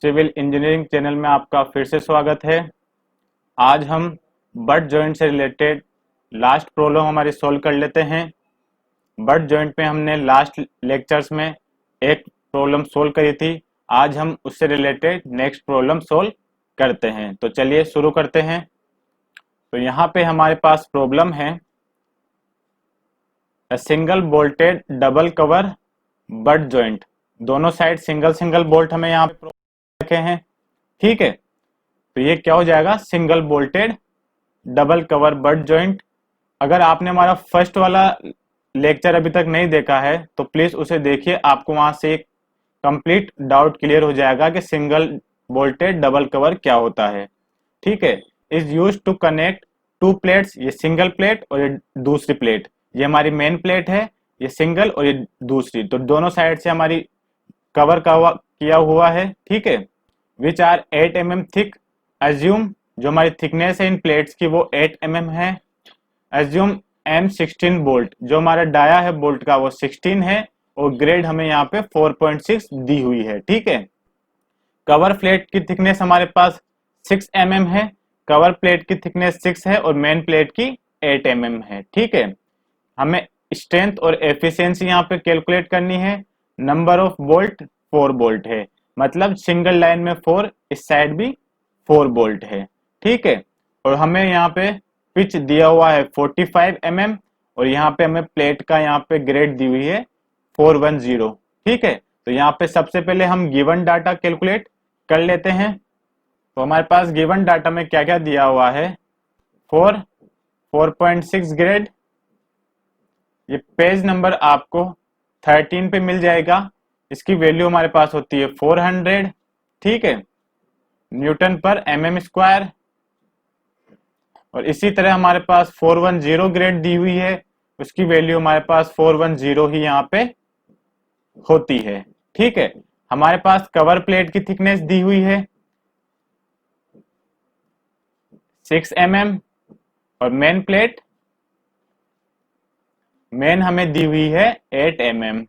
Civil engineering channel में आपका फिर से स्वागत है। आज हम बट जॉइंट से रिलेटेड लास्ट प्रॉब्लम हमारी सॉल्व कर लेते हैं। बट जॉइंट में हमने लास्ट लेक्चर्स में एक प्रॉब्लम सॉल्व करी थी। आज हम उससे रिलेटेड नेक्स्ट प्रॉब्लम सॉल्व करते हैं। तो चलिए शुरू करते हैं। तो यहाँ पे हमारे पास प्रॉब्लम है single bolted double cover butt joint. दोनों साइड सिंगल सिंगल बोल्ट हमें यहाँ पे रखे हैं, ठीक है। तो ये क्या हो जाएगा, single bolted double cover butt joint. अगर आपने हमारा फर्स्ट वाला लेक्चर अभी तक नहीं देखा है तो प्लीज उसे देखिए, आपको वहां से एक कंप्लीट डाउट क्लियर हो जाएगा कि सिंगल बोल्टेड डबल कवर क्या होता है, ठीक है। Is use to connect two plates, ये सिंगल प्लेट और ये दूसरी प्लेट, ये हमारी मेन प्लेट है, ये सिंगल और ये दूसरी, तो दोनों साइड से हमारी कवर किया हुआ है, ठीक है। Which are 8 mm thick. Assume जो हमारी थिकनेस है इन प्लेट्स की वो 8 mm है। एज्यूम M16 बोल्ट, जो हमारा डाया है बोल्ट का वो 16 है और ग्रेड हमें यहाँ पे 4.6 दी हुई है, ठीक है। कवर प्लेट की थिकनेस हमारे पास 6 mm है, कवर प्लेट की थिकनेस 6 है और मेन प्लेट की 8 mm है, ठीक है। हमें स्ट्रेंथ और एफिशिएंसी यहाँ पे कैलकुलेट करनी है। नंबर ऑफ बोल्ट 4 बोल्ट है, मतलब सिंगल लाइन में 4, इस साइड भी 4 बोल्ट है, ठीक है। और हमें यहाँ पे पिच दिया हुआ है 45 mm और यहाँ पे हमें प्लेट का यहाँ पे ग्रेड दी हुई है 410, ठीक है। तो यहाँ पे सबसे पहले हम गिवन डाटा कैलकुलेट कर लेते हैं। तो हमारे पास गिवन डाटा में क्या क्या दिया हुआ है, 4.6 ग्रेड, ये पेज नंबर आपको 13 पे मिल जाएगा। इसकी वैल्यू हमारे पास होती है 400, ठीक है, न्यूटन पर mm स्क्वायर। और इसी तरह हमारे पास 410 ग्रेड दी हुई है, उसकी वैल्यू हमारे पास 410 ही यहाँ पे होती है, ठीक है। हमारे पास कवर प्लेट की थिकनेस दी हुई है 6 mm और मेन प्लेट हमें दी हुई है 8 mm,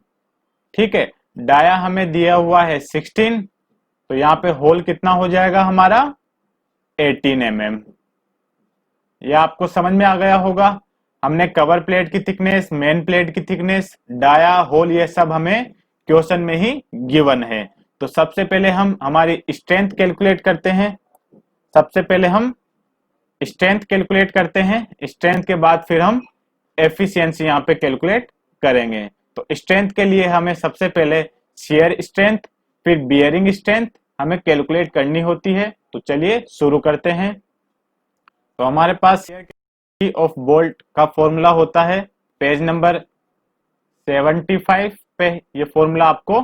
ठीक है। डाया हमें दिया हुआ है 16, तो यहाँ पे होल कितना हो जाएगा हमारा 18 mm। ये आपको समझ में आ गया होगा। हमने कवर प्लेट की थिकनेस, मेन प्लेट की थिकनेस, डाया, होल, ये सब हमें क्वेश्चन में ही गिवन है। तो सबसे पहले हम हमारी स्ट्रेंथ कैलकुलेट करते हैं। सबसे पहले हम स्ट्रेंथ कैलकुलेट करते हैं, स्ट्रेंथ के बाद फिर हम एफिशिएंसी यहाँ पे कैलकुलेट करेंगे। तो स्ट्रेंथ के लिए हमें सबसे पहले शियर स्ट्रेंथ फिर बियरिंग स्ट्रेंथ हमें कैलकुलेट करनी होती है। तो चलिए शुरू करते हैं। तो हमारे पास शियर ऑफ बोल्ट का फॉर्मूला होता है पेज नंबर 75 पे, ये फॉर्मूला आपको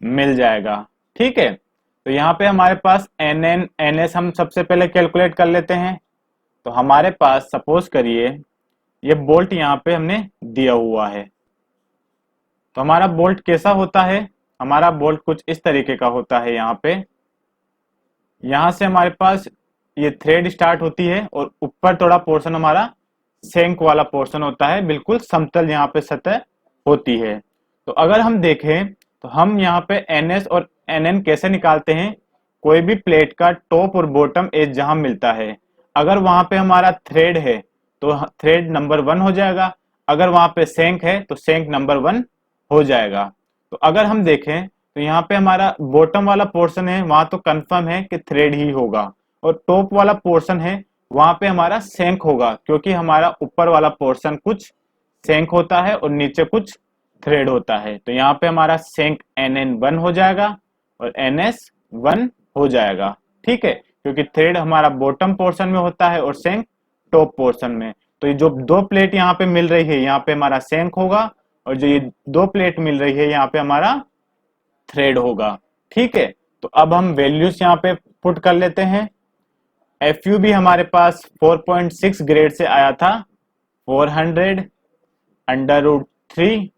मिल जाएगा, ठीक है। तो यहाँ पे हमारे पास NN NS हम सबसे पहले कैलकुलेट कर लेते हैं। तो हमारे पास सपोज करिए ये बोल्ट यहाँ पे हमने दिया हुआ है। तो हमारा बोल्ट कैसा होता है, हमारा बोल्ट कुछ इस तरीके का होता है। यहाँ पे यहाँ से हमारे पास ये थ्रेड स्टार्ट होती है और ऊपर थोड़ा पोर्शन हमारा सेंक वाला पोर्शन होता है, बिल्कुल समतल यहाँ पे सतह होती है। तो अगर हम देखें तो हम यहाँ पे NS और NN कैसे निकालते हैं, कोई भी प्लेट का टॉप और बॉटम एज जहां मिलता है, अगर वहां पे हमारा थ्रेड है तो थ्रेड नंबर 1 हो जाएगा, अगर वहां पे सेंक है तो सेंक नंबर 1 हो जाएगा। तो अगर हम देखें तो यहाँ पे हमारा बॉटम वाला पोर्शन है, वहां तो कंफर्म है कि थ्रेड ही होगा, और टॉप वाला पोर्शन है वहां पे हमारा सेंक होगा, क्योंकि हमारा ऊपर वाला पोर्शन कुछ सेंक होता है और नीचे कुछ थ्रेड होता है। तो यहाँ पे हमारा सेंक NN 1 हो जाएगा और NS 1 हो जाएगा, ठीक है, क्योंकि थ्रेड हमारा बॉटम पोर्शन में होता है और सेंक टॉप पोर्शन में। तो ये जो दो प्लेट यहाँ पे मिल रही है यहाँ पे हमारा सेंक होगा, और जो ये दो प्लेट मिल रही है यहाँ पे हमारा थ्रेड होगा, ठीक है। तो अब हम वैल्यूज यहाँ पे पुट कर लेते हैं। FU भी हमारे पास 4.6 ग्रेड से आया था 400 √3,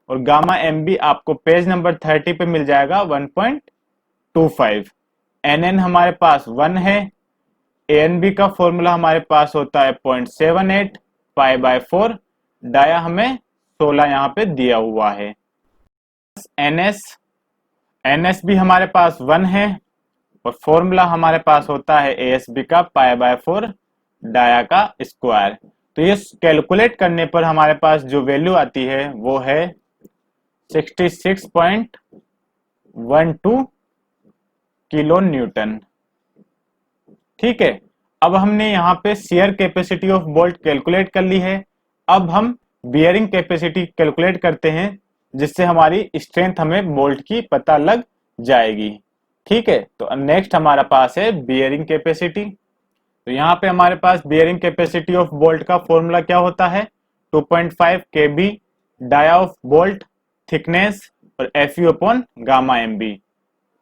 और गामा MB आपको पेज नंबर 30 पे मिल जाएगा 1.25। NN हमारे पास 1 है, ANB का फॉर्मूला हमारे पास होता है 0.78 π/4, डाया हमें 16 यहाँ पे दिया हुआ है। NS भी हमारे पास 1 है, और फॉर्मूला हमारे पास होता है ASB का π/4 डाया का स्क्वायर। तो ये कैलकुलेट करने पर हमारे पास जो वैल्यू आती है वो है 66.12 किलो न्यूटन। ठीक है, अब हमने यहाँ पे shear capacity of bolt calculate कर ली है। अब हम बियरिंग कैपेसिटी कैलकुलेट करते हैं, जिससे हमारी स्ट्रेंथ हमें बोल्ट की पता लग जाएगी। ठीक है, तो नेक्स्ट हमारा पास है बियरिंग कैपेसिटी। तो यहाँ पे हमारे पास बियरिंग कैपेसिटी ऑफ बोल्ट का फॉर्मूला क्या होता है, 2.5 kb dia of bolt thickness और FU upon gamma MB।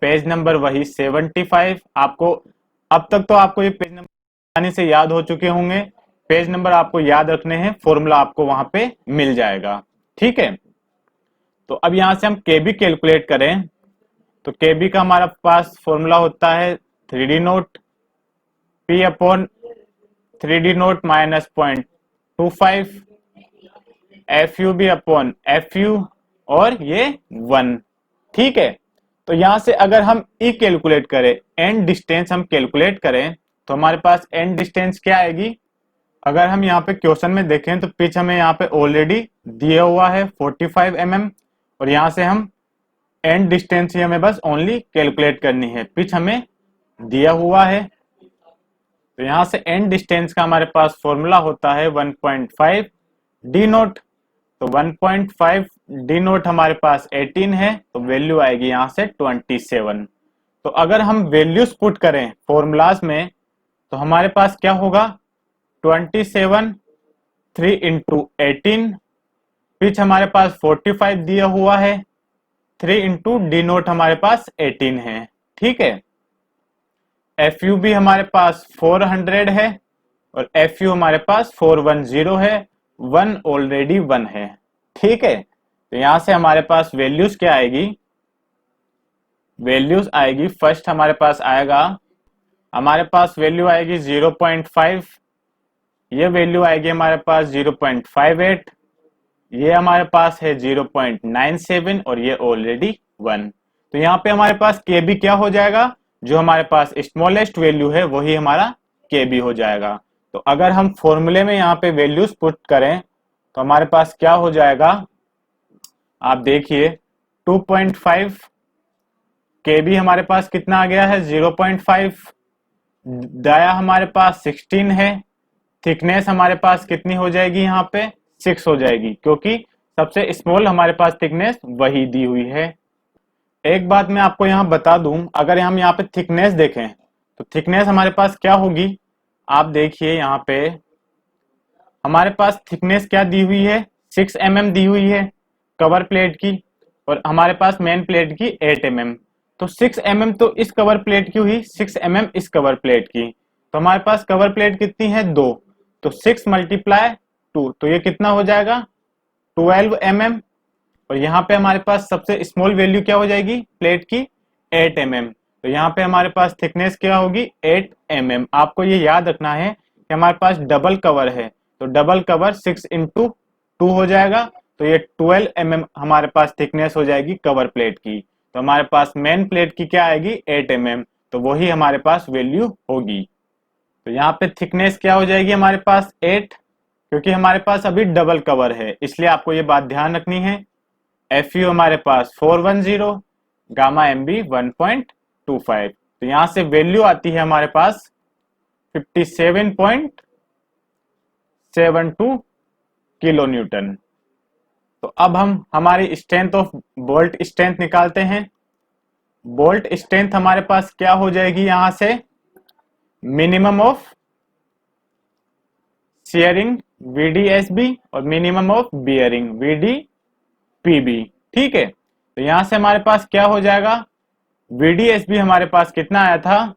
Page number वही 75। आपको अब तक तो आपको ये पेज नंबर आसानी से याद हो चुके होंगे। पेज नंबर आपको याद रखने हैं, फॉर्मूला आपको वहां पे मिल जाएगा। ठीक है, तो अब यहां से हम केबी कैलकुलेट करें तो केबी का हमारा पास फॉर्मूला होता है 3D note P upon 3D note minus 0.25 FUB upon FU और ये 1। ठीक है, तो यहां से अगर हम ई कैलकुलेट करें, एंड डिस्टेंस हम कैलकुलेट करें, तो हमारे पास एंड डिस्टेंस क्या आएगी। अगर हम यहाँ पे क्वेश्चन में देखें तो पिच हमें यहाँ पे ऑलरेडी दिया हुआ है 45 mm, और यहाँ से हम एंड डिस्टेंस ही हमें बस ओनली कैलकुलेट करनी है, पिच हमें दिया हुआ है। तो यहाँ से एंड डिस्टेंस का हमारे पास फॉर्मूला होता है 1.5 डी नोट। तो 1.5 डी नोट हमारे पास 18 है, तो वैल्यू आएगी यहाँ से 27। तो अगर हम वैल्यूज पुट करें फॉर्मूलाज में तो हमारे पास क्या होगा, 27 3 इंटू 18, पिच हमारे पास 45 दिया हुआ है, 3 इंटू डी नोट हमारे पास 18 है। ठीक है, FU भी हमारे पास 400 है और FU हमारे पास 410 है, 1 ऑलरेडी 1 है। ठीक है, तो यहां से हमारे पास वैल्यूज क्या आएगी, वैल्यूज आएगी फर्स्ट हमारे पास आएगा, हमारे पास वैल्यू आएगी 0.5, ये वैल्यू आएगी हमारे पास 0.58, ये हमारे पास है 0.97 और ये ऑलरेडी 1। तो यहाँ पे हमारे पास KB क्या हो जाएगा, जो हमारे पास स्मॉलेस्ट वैल्यू है वही हमारा KB हो जाएगा। तो अगर हम फॉर्मूले में यहाँ पे वैल्यूज पुट करें तो हमारे पास क्या हो जाएगा, आप देखिए 2.5 KB हमारे पास कितना आ गया है 0.5, डाया हमारे पास 16 है, थिकनेस हमारे पास कितनी हो जाएगी यहाँ पे 6 हो जाएगी, क्योंकि सबसे स्मॉल हमारे पास थिकनेस वही दी हुई है। एक बात मैं आपको यहाँ बता दूं, अगर हम यहाँ पे थिकनेस देखें तो थिकनेस हमारे पास क्या होगी, आप देखिए यहाँ पे हमारे पास थिकनेस क्या दी हुई है 6 mm दी हुई है कवर प्लेट की, और हमारे पास मेन प्लेट की 8 mm। तो 6 mm तो इस कवर प्लेट की हुई, 6 mm इस कवर प्लेट की, तो हमारे पास कवर प्लेट कितनी है 2, तो 6 × 2, तो ये कितना हो जाएगा 12 mm। और यहाँ पे हमारे पास सबसे स्मॉल वैल्यू क्या हो जाएगी प्लेट की 8 mm, तो यहाँ पे हमारे पास थिकनेस क्या होगी 8 mm। आपको ये याद रखना है कि हमारे पास डबल कवर है, तो डबल कवर 6 × 2 हो जाएगा, तो ये 12 mm हमारे पास थिकनेस हो जाएगी कवर प्लेट की। तो हमारे पास मेन प्लेट की क्या आएगी 8 mm, तो वही हमारे पास वैल्यू होगी। तो यहाँ पे थिकनेस क्या हो जाएगी हमारे पास 8, क्योंकि हमारे पास अभी डबल कवर है, इसलिए आपको ये बात ध्यान रखनी है। FU हमारे पास 410, गामा MB 1.25, तो यहां से वैल्यू आती है हमारे पास 57.72 किलो न्यूटन। तो अब हम हमारी स्ट्रेंथ ऑफ बोल्ट स्ट्रेंथ निकालते हैं। बोल्ट स्ट्रेंथ हमारे पास क्या हो जाएगी, यहां से मिनिमम ऑफ शेयरिंग VDSB और मिनिमम ऑफ बियरिंग VDPB। ठीक है, तो यहां से हमारे पास क्या हो जाएगा, VDSB हमारे पास कितना आया था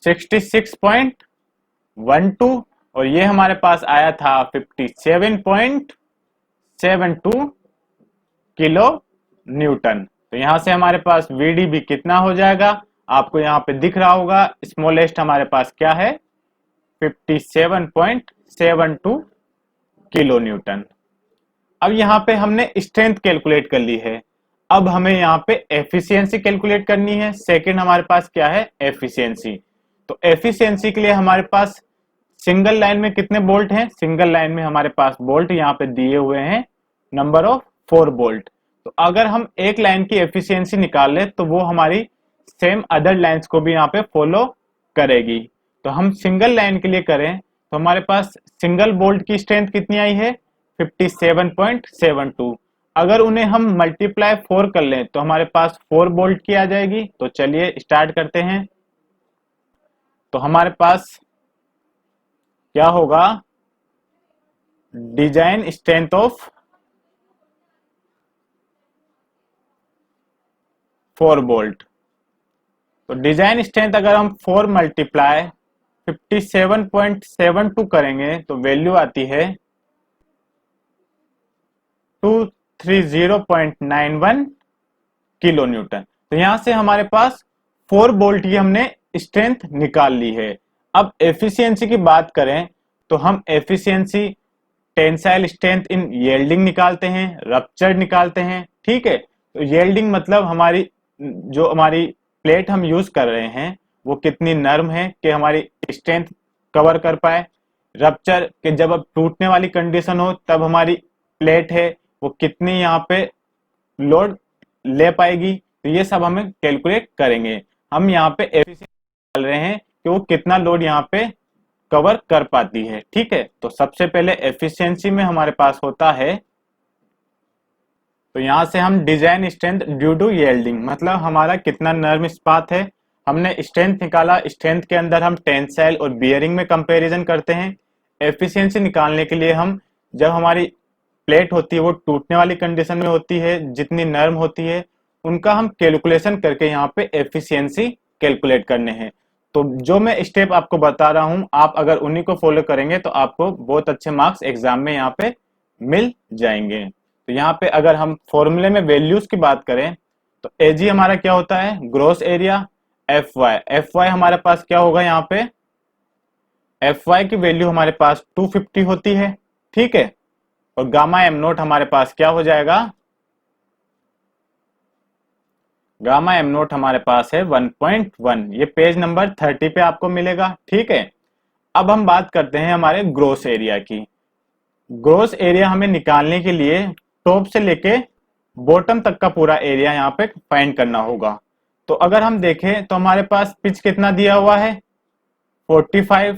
66.12 और ये हमारे पास आया था 57.72 किलो न्यूटन। तो यहां से हमारे पास VDB कितना हो जाएगा, आपको यहाँ पे दिख रहा होगा, स्मॉलेस्ट हमारे पास क्या है 57.72 किलो न्यूटन। अब यहाँ पे हमने स्ट्रेंथ कैलकुलेट कर ली है। अब हमें यहाँ पे एफिशिएंसी कैलकुलेट करनी है। सेकंड हमारे पास क्या है, एफिशिएंसी। तो एफिशिएंसी के लिए हमारे पास सिंगल लाइन में कितने बोल्ट हैं, सिंगल लाइन में हमारे पास बोल्ट यहाँ पे दिए हुए हैं नंबर ऑफ 4 बोल्ट। तो अगर हम एक लाइन की एफिशिएंसी निकाल ले तो वो हमारी सेम अदर लाइंस को भी यहाँ पे फॉलो करेगी। तो हम सिंगल लाइन के लिए करें तो हमारे पास सिंगल बोल्ट की स्ट्रेंथ कितनी आई है, 57.72। अगर उन्हें हम मल्टीप्लाई 4 कर लें तो हमारे पास 4 बोल्ट की आ जाएगी। तो चलिए स्टार्ट करते हैं। तो हमारे पास क्या होगा, डिजाइन स्ट्रेंथ ऑफ 4 बोल्ट। तो डिजाइन स्ट्रेंथ अगर हम 4 मल्टीप्लाई 57.72 करेंगे तो वैल्यू आती है 230.91 किलो न्यूटन। तो यहां से हमारे पास 4 बोल्ट की हमने स्ट्रेंथ निकाल ली है। अब एफिशिएंसी की बात करें तो हम efficiency tensile strength in yielding निकालते हैं, रप्चर निकालते हैं। ठीक है, तो येल्डिंग मतलब हमारी जो हमारी प्लेट हम यूज कर रहे हैं वो कितनी नर्म है कि हमारी स्ट्रेंथ कवर कर पाए। रप्चर के जब अब टूटने वाली कंडीशन हो तब हमारी प्लेट है वो कितनी यहाँ पे लोड ले पाएगी। तो ये सब हमें कैलकुलेट करेंगे। हम यहाँ पे एफिशिएंसी निकाल रहे हैं कि वो कितना लोड यहाँ पे कवर कर पाती है। ठीक है, तो सबसे पहले एफिशिएंसी में हमारे पास होता है, तो यहां से हम design strength due to yielding मतलब हमारा कितना नर्म इस्पात है, हमने स्ट्रेंथ निकाला। स्ट्रेंथ के अंदर हम टेंसाइल और बियरिंग में कंपैरिजन करते हैं। एफिशिएंसी निकालने के लिए हम जब हमारी प्लेट होती है वो टूटने वाली कंडीशन में होती है, जितनी नर्म होती है उनका हम कैलकुलेशन करके यहाँ पे एफिशिएंसी कैलकुलेट करने हैं। तो जो मैं स्टेप आपको बता रहा हूं आप अगर उन्हीं को फॉलो करेंगे तो आपको बहुत अच्छे मार्क्स एग्जाम में यहाँ पे मिल जाएंगे। तो यहाँ पे अगर हम फॉर्मूले में वैल्यूज की बात करें तो एजी हमारा क्या होता है, ग्रॉस एरिया। एफ वाई हमारे पास क्या होगा, यहाँ पे एफ वाई की वैल्यू हमारे पास 250 होती है। ठीक है, और गामा एम नोट हमारे पास क्या हो जाएगा, गामा एम नोट हमारे पास है 1.1। ये पेज नंबर 30 पे आपको मिलेगा। ठीक है, अब हम बात करते हैं हमारे ग्रोस एरिया की। ग्रोस एरिया हमें निकालने के लिए टॉप से लेके बॉटम तक का पूरा एरिया यहाँ पे फाइंड करना होगा। तो अगर हम देखें तो हमारे पास पिच कितना दिया हुआ है, 45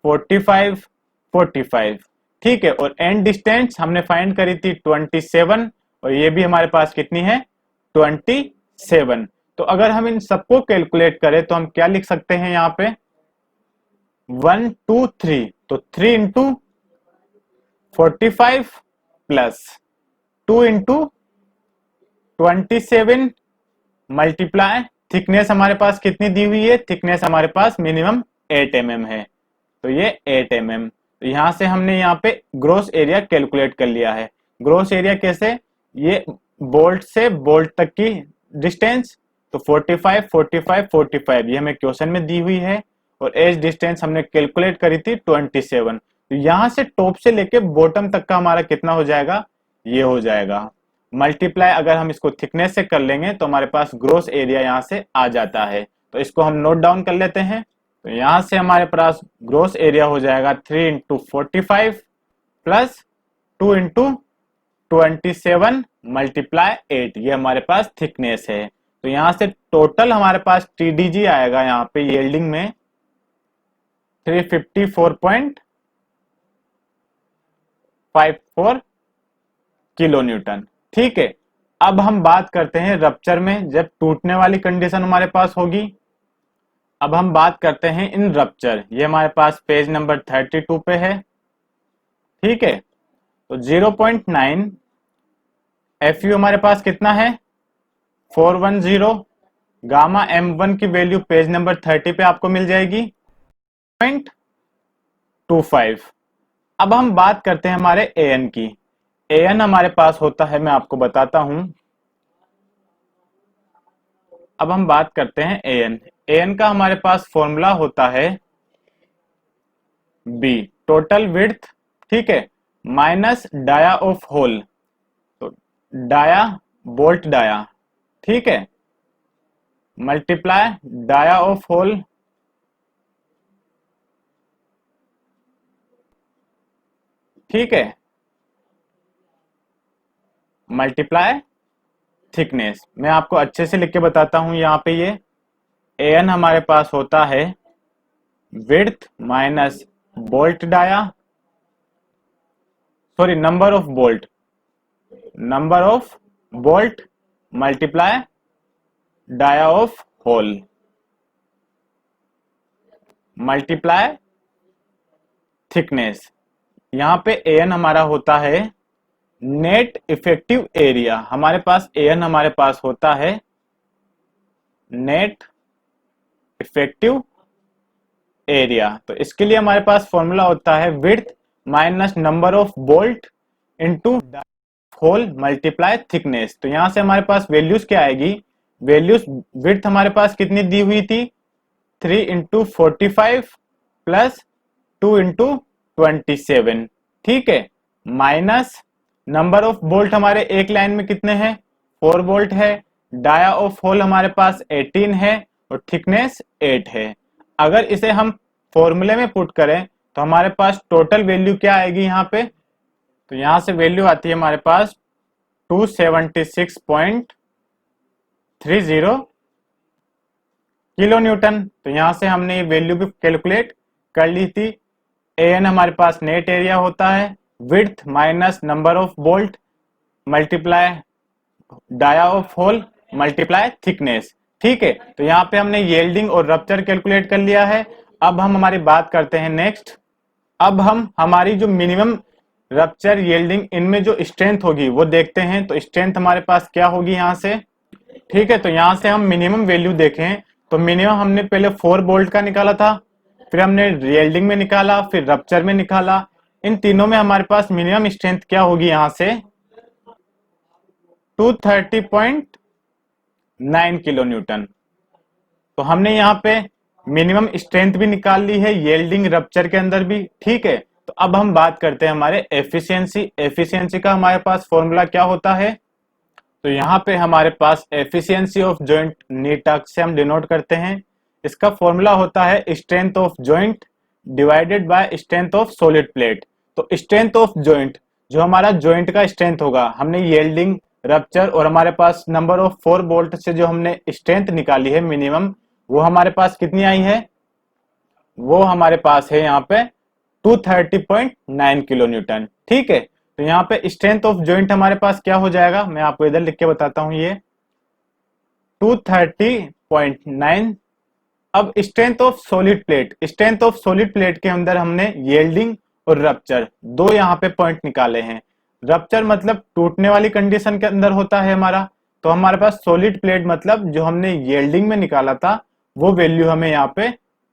45 45। ठीक है, और एंड डिस्टेंस हमने फाइंड करी थी 27 और ये भी हमारे पास कितनी है 27। तो अगर हम इन सबको कैलकुलेट करें तो हम क्या लिख सकते हैं यहाँ पे 1 2 3। तो 3 into 45 plus 2 into 27 multiply thickness हमारे पास कितनी दी हुई है, थिकनेस हमारे पास मिनिमम 8 mm है। तो ये 8 mm। तो यहां से हमने यहाँ पे ग्रोस एरिया कैलकुलेट कर लिया है। ग्रोस एरिया कैसे, ये बोल्ट से बोल्ट तक की डिस्टेंस, तो 45 45 45 ये हमें क्वेश्चन में दी हुई है और एज डिस्टेंस हमने कैलकुलेट करी थी 27। तो यहां से टॉप से लेके बॉटम तक का हमारा कितना हो जाएगा, ये हो जाएगा मल्टीप्लाई। अगर हम इसको थिकनेस से कर लेंगे तो हमारे पास ग्रोस एरिया यहां से आ जाता है। तो इसको हम नोट डाउन कर लेते हैं। तो यहां से हमारे पास ग्रोस एरिया हो जाएगा 3 इंटू 45 प्लस 2 इंटू 27 मल्टीप्लाई 8, ये हमारे पास थिकनेस है। तो यहां से टोटल हमारे पास टीडीजी आएगा यहाँ पे येल्डिंग में 354.54 किलो न्यूटन। ठीक है, अब हम बात करते हैं रप्चर में जब टूटने वाली कंडीशन हमारे पास होगी। अब हम बात करते हैं इन रप्चर, ये हमारे पास पेज नंबर 32 पे है। ठीक है, तो 0.9 एफ यू हमारे पास कितना है 410। गामा M1 की वैल्यू पेज नंबर 30 पे आपको मिल जाएगी 0.25। अब हम बात करते हैं हमारे एन की। एन हमारे पास होता है, मैं आपको बताता हूं। अब हम बात करते हैं एन। एन का हमारे पास फॉर्मूला होता है बी टोटल विड्थ, ठीक है, माइनस डाया ऑफ होल। तो डाया बोल्ट डाया, ठीक है, मल्टीप्लाई डाया ऑफ होल, ठीक है, मल्टीप्लाई थिकनेस। मैं आपको अच्छे से लिख के बताता हूं। यहाँ पे ये एन हमारे पास होता है width minus bolt dia, sorry number of bolt multiply dia of hole multiply thickness. यहाँ पे एन हमारा होता है नेट इफेक्टिव एरिया, हमारे पास एन हमारे पास होता है नेट इफेक्टिव एरिया। तो इसके लिए हमारे पास फॉर्मूला होता है width minus number of bolt into hole multiply thickness. तो यहां से हमारे पास वैल्यूज क्या आएगी, वैल्यूज विड्थ हमारे पास कितनी दी हुई थी 3 इंटू 45 प्लस 2 इंटू 27, ठीक है, माइनस नंबर ऑफ बोल्ट हमारे एक लाइन में कितने हैं 4 बोल्ट है, डाया ऑफ होल हमारे पास 18 है और थिकनेस 8 है। अगर इसे हम फॉर्मूले में पुट करें तो हमारे पास टोटल वैल्यू क्या आएगी यहाँ पे, तो यहां से वैल्यू आती है हमारे पास 276.30 किलो न्यूटन। तो यहां से हमने ये वैल्यू भी कैलकुलेट कर ली थी। एन हमारे पास नेट एरिया होता है width minus number of bolt multiply dia of hole multiply thickness, ठीक है। तो यहाँ पे हमने येल्डिंग और रप्चर कैलकुलेट कर लिया है। अब हम हमारी बात करते हैं नेक्स्ट। अब हम हमारी जो मिनिमम रप्चर येल्डिंग इनमें जो स्ट्रेंथ होगी वो देखते हैं। तो स्ट्रेंथ हमारे पास क्या होगी यहाँ से, ठीक है। तो यहाँ से हम मिनिमम वैल्यू देखें तो मिनिमम हमने पहले 4 बोल्ट का निकाला था, फिर हमने येल्डिंग में निकाला, फिर रप्चर में निकाला। इन तीनों में हमारे पास मिनिमम स्ट्रेंथ क्या होगी यहाँ से 230.9 किलो न्यूटन। तो हमने यहाँ पे मिनिमम स्ट्रेंथ भी निकाल ली है येल्डिंग रप्चर के अंदर भी, ठीक है। तो अब हम बात करते हैं हमारे एफिशिएंसी। एफिशिएंसी का हमारे पास फॉर्मूला क्या होता है, तो यहाँ पे हमारे पास एफिशिएंसी ऑफ जॉइंट नीटक से हम डिनोट करते हैं। इसका फॉर्मूला होता है strength of joint divided by strength of solid plate. तो स्ट्रेंथ ऑफ जॉइंट, जो हमारा जॉइंट का स्ट्रेंथ होगा, हमने येल्डिंग रप्चर और हमारे पास नंबर ऑफ 4 बोल्ट से जो हमने स्ट्रेंथ निकाली है मिनिमम, वो हमारे पास कितनी आई है, वो हमारे पास है यहाँ पे 230.9 किलो न्यूटन, ठीक है। तो यहाँ पे स्ट्रेंथ ऑफ जॉइंट हमारे पास क्या हो जाएगा, मैं आपको इधर लिख के बताता हूं, ये 230.9। अब strength of solid plate, strength of solid plate के अंदर हमने येल्डिंग और रप्चर दो यहाँ पे पॉइंट निकाले हैं। रप्चर मतलब टूटने वाली कंडीशन के अंदर होता है हमारा, तो हमारे पास सॉलिड प्लेट मतलब जो हमने येल्डिंग में निकाला था वो वैल्यू हमें यहाँ पे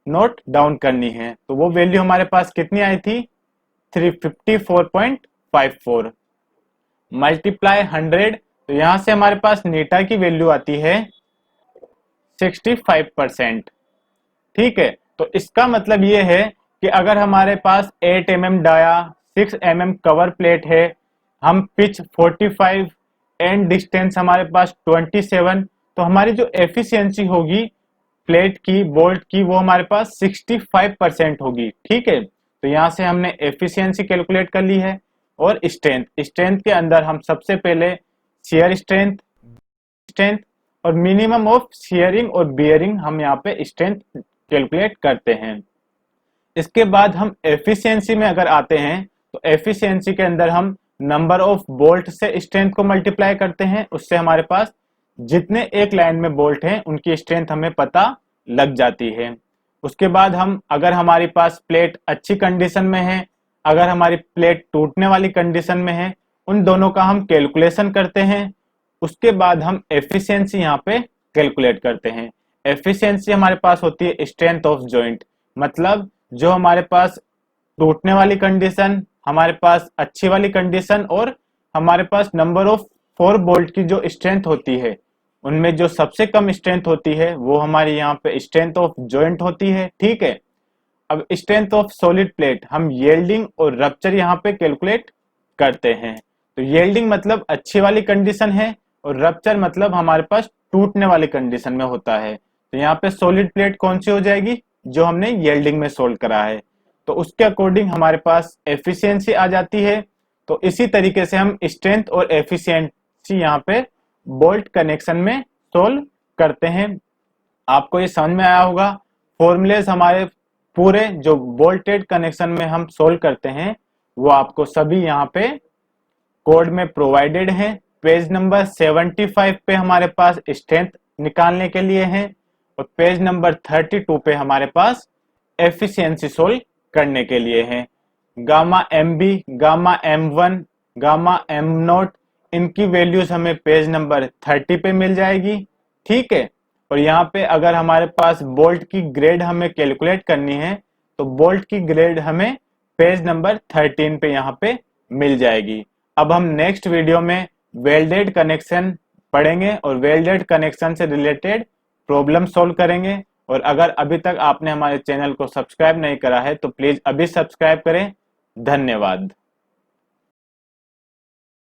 नोट डाउन करनी है। तो वो वैल्यू हमारे पास कितनी आई थी 354.54 मल्टीप्लाई 100। तो यहां से हमारे पास नीटा की वैल्यू आती है 65%, ठीक है। तो इसका मतलब ये है कि अगर हमारे पास 8 mm dia 6 mm cover plate है, हम पिच 45 एंड डिस्टेंस हमारे पास 27, तो हमारी जो एफिशिएंसी होगी प्लेट की बोल्ट की वो हमारे पास 65% होगी, ठीक है। तो यहां से हमने एफिशिएंसी कैलकुलेट कर ली है। और स्ट्रेंथ, स्ट्रेंथ के अंदर हम सबसे पहले शियर स्ट्रेंथ स्ट्रेंथ और मिनिमम ऑफ शियरिंग और बियरिंग हम यहाँ पे स्ट्रेंथ कैलकुलेट करते हैं। इसके बाद हम एफिशिएंसी में अगर आते हैं तो एफिशिएंसी के अंदर हम नंबर ऑफ बोल्ट से स्ट्रेंथ को मल्टीप्लाई करते हैं, उससे हमारे पास जितने एक लाइन में बोल्ट हैं उनकी स्ट्रेंथ हमें पता लग जाती है। उसके बाद हम अगर हमारे पास प्लेट अच्छी कंडीशन में है, अगर हमारी प्लेट टूटने वाली कंडीशन में है, उन दोनों का हम कैलकुलेशन करते हैं। उसके बाद हम एफिशिएंसी यहाँ पे कैलकुलेट करते हैं। एफिशिएंसी हमारे पास होती है स्ट्रेंथ ऑफ जॉइंट, मतलब जो हमारे पास टूटने वाली कंडीशन, हमारे पास अच्छी वाली कंडीशन और हमारे पास नंबर ऑफ 4 बोल्ट की जो स्ट्रेंथ होती है, उनमें जो सबसे कम स्ट्रेंथ होती है वो हमारी यहाँ पे स्ट्रेंथ ऑफ जॉइंट होती है, ठीक है। अब स्ट्रेंथ ऑफ सॉलिड प्लेट हम येल्डिंग और रप्चर यहाँ पे कैलकुलेट करते हैं। तो येल्डिंग मतलब अच्छी वाली कंडीशन है और रप्चर मतलब हमारे पास टूटने वाली कंडीशन में होता है। तो यहाँ पे सॉलिड प्लेट कौन सी हो जाएगी, जो हमने येल्डिंग में सोल्व करा है, तो उसके अकॉर्डिंग हमारे पास एफिशिएंसी आ जाती है। तो इसी तरीके से हम स्ट्रेंथ और एफिशिएंसी यहाँ पे बोल्ट कनेक्शन में सोल्व करते हैं। आपको ये समझ में आया होगा। फॉर्मूलेस हमारे पूरे जो बोल्टेड कनेक्शन में हम सोल्व करते हैं वो आपको सभी यहाँ पे कोड में प्रोवाइडेड है। पेज नंबर 75 पे हमारे पास स्ट्रेंथ निकालने के लिए है और पेज नंबर 32 पे हमारे पास एफिशिएंसी सोल्व करने के लिए है। Gamma M B, gamma M1, gamma M0, इनकी वैल्यूज हमें पेज नंबर 30 पे मिल जाएगी। ठीक है, और यहाँ पे अगर हमारे पास बोल्ट की ग्रेड हमें कैलकुलेट करनी है तो बोल्ट की ग्रेड हमें पेज नंबर 13 पे यहाँ पे मिल जाएगी। अब हम नेक्स्ट वीडियो में वेल्डेड कनेक्शन पढ़ेंगे और वेल्डेड कनेक्शन से रिलेटेड प्रॉब्लम सॉल्व करेंगे। और अगर अभी तक आपने हमारे चैनल को सब्सक्राइब नहीं करा है तो प्लीज अभी सब्सक्राइब करें। धन्यवाद।